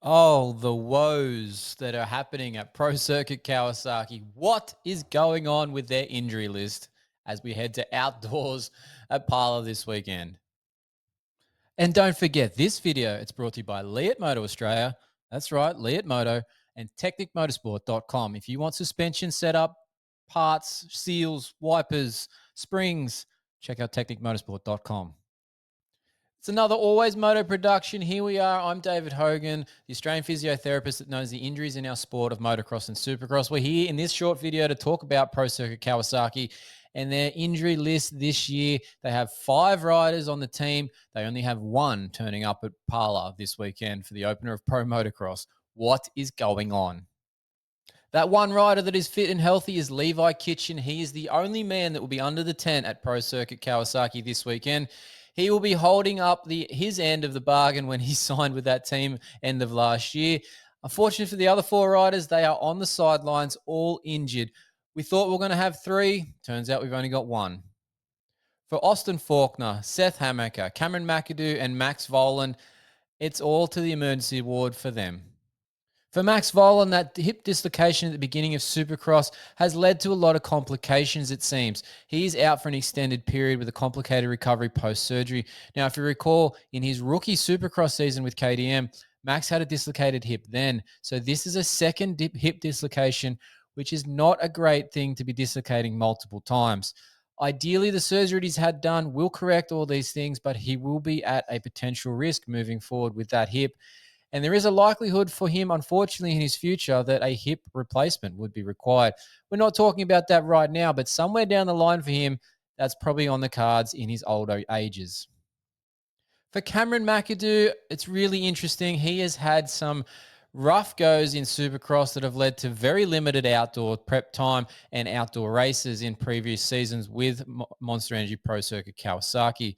Oh, the woes that are happening at Pro Circuit Kawasaki. What is going on with their injury list as we head to outdoors at Parla this weekend? And don't forget, this video, it's brought to you by Moto Australia. That's right, Moto and TechnicMotorsport.com. If you want suspension setup, parts, seals, wipers, springs, check out TechnicMotorsport.com. It's another Always Moto production. Here we are. I'm David Hogan, the Australian physiotherapist that knows the injuries in our sport of motocross and supercross. We're here in this short video to talk about Pro Circuit Kawasaki and their injury list this year. They have 5 riders on the team. They only have 1 turning up at Parla this weekend for the opener of Pro Motocross. What is going on? That one rider that is fit and healthy is Levi Kitchen. He is the only man that will be under the tent at Pro Circuit Kawasaki this weekend. He will be holding up his end of the bargain when he signed with that team end of last year. Unfortunately for the other 4 riders, they are on the sidelines, all injured. We thought we were going to have 3. Turns out we've only got 1. For Austin Forkner, Seth Hammaker, Cameron Mcadoo, and Max Vohland, it's all to the emergency ward for them. For Max Vohland, that hip dislocation at the beginning of Supercross has led to a lot of complications, it seems. He's out for an extended period with a complicated recovery post-surgery. Now, if you recall, in his rookie Supercross season with KTM, Max had a dislocated hip then. So this is a second hip dislocation, which is not a great thing to be dislocating multiple times. Ideally, the surgery he's had done will correct all these things, but he will be at a potential risk moving forward with that hip. And there is a likelihood for him, unfortunately, in his future that a hip replacement would be required. We're not talking about that right now, but somewhere down the line for him, that's probably on the cards in his older ages. For Cameron Mcadoo, it's really interesting. He has had some rough goes in Supercross that have led to very limited outdoor prep time and outdoor races in previous seasons with Monster Energy Pro Circuit Kawasaki.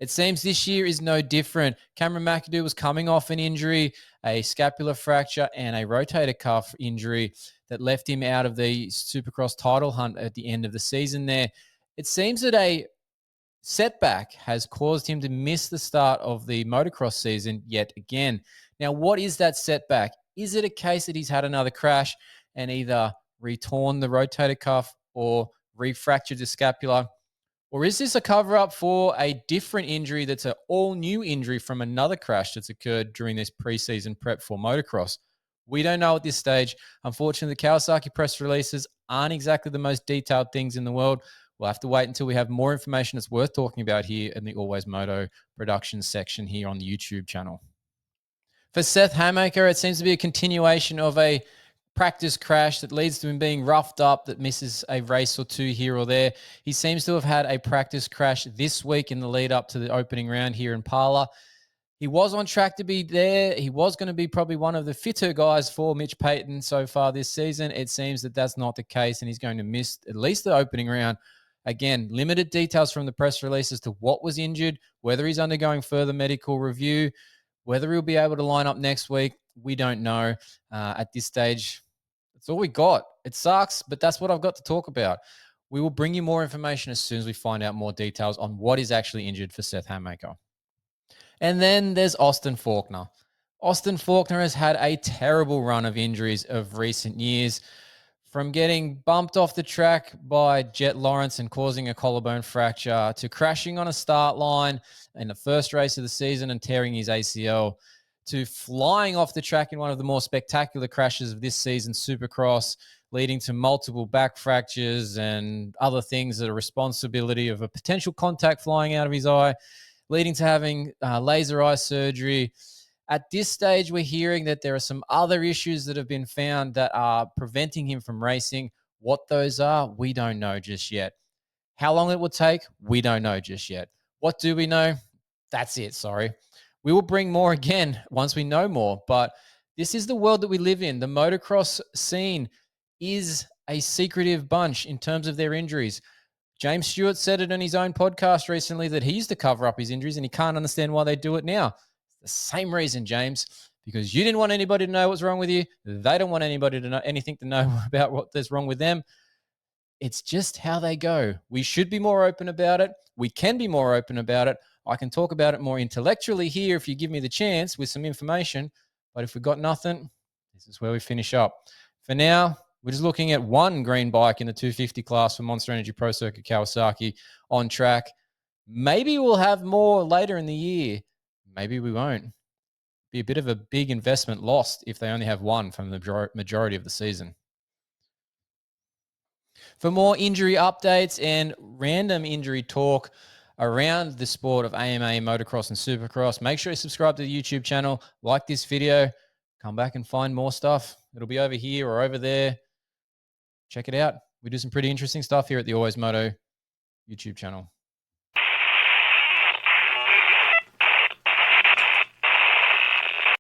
It seems this year is no different. Cameron Mcadoo was coming off an injury, a scapular fracture, and a rotator cuff injury that left him out of the Supercross title hunt at the end of the season there. It seems that a setback has caused him to miss the start of the motocross season yet again. Now, what is that setback? Is it a case that he's had another crash and either retorn the rotator cuff or refractured the scapula? Or is this a cover up for a different injury that's an all new injury from another crash that's occurred during this preseason prep for motocross? We don't know at this stage. Unfortunately, the Kawasaki press releases aren't exactly the most detailed things in the world. We'll have to wait until we have more information that's worth talking about here in the Always Moto production section here on the YouTube channel. For Seth Hammaker, it seems to be a continuation of a practice crash that leads to him being roughed up, that misses a race or 2 here or there. He seems to have had a practice crash this week in the lead up to the opening round here in Parla. He was on track to be there. He was going to be probably one of the fitter guys for Mitch Payton so far this season. It seems that that's not the case, and he's going to miss at least the opening round. Again, limited details from the press release as to what was injured, whether he's undergoing further medical review, whether he'll be able to line up next week. We don't know at this stage. That's all we got. It sucks, but that's what I've got to talk about. We will bring you more information as soon as we find out more details on what is actually injured for Seth Hammaker. And then there's Austin Forkner. Austin Forkner has had a terrible run of injuries of recent years, from getting bumped off the track by Jet Lawrence and causing a collarbone fracture, to crashing on a start line in the first race of the season and tearing his ACL, to flying off the track in one of the more spectacular crashes of this season, Supercross, leading to multiple back fractures and other things that are responsibility of a potential contact flying out of his eye, leading to having laser eye surgery. At this stage, we're hearing that there are some other issues that have been found that are preventing him from racing. What those are, we don't know just yet. How long it will take, we don't know just yet. What do we know? That's it, sorry. We will bring more again once we know more, but this is the world that we live in. The motocross scene is a secretive bunch in terms of their injuries. James Stewart said it on his own podcast recently that he used to cover up his injuries and he can't understand why they do it now. It's the same reason, James, because you didn't want anybody to know what's wrong with you. They don't want anybody to know anything to know about what's wrong with them. It's just how they go. We should be more open about it. We can be more open about it. I can talk about it more intellectually here if you give me the chance with some information, But if we've got nothing, this is where we finish up. For now, we're just looking at one green bike in the 250 class for Monster Energy Pro Circuit Kawasaki on track. Maybe we'll have more later in the year. Maybe we won't. Be a bit of a big investment lost if they only have one from the majority of the season. For more injury updates and random injury talk around the sport of AMA, motocross, and supercross, make sure you subscribe to the YouTube channel, like this video, come back and find more stuff. It'll be over here or over there. Check it out. We do some pretty interesting stuff here at the AlwaysMoto YouTube channel.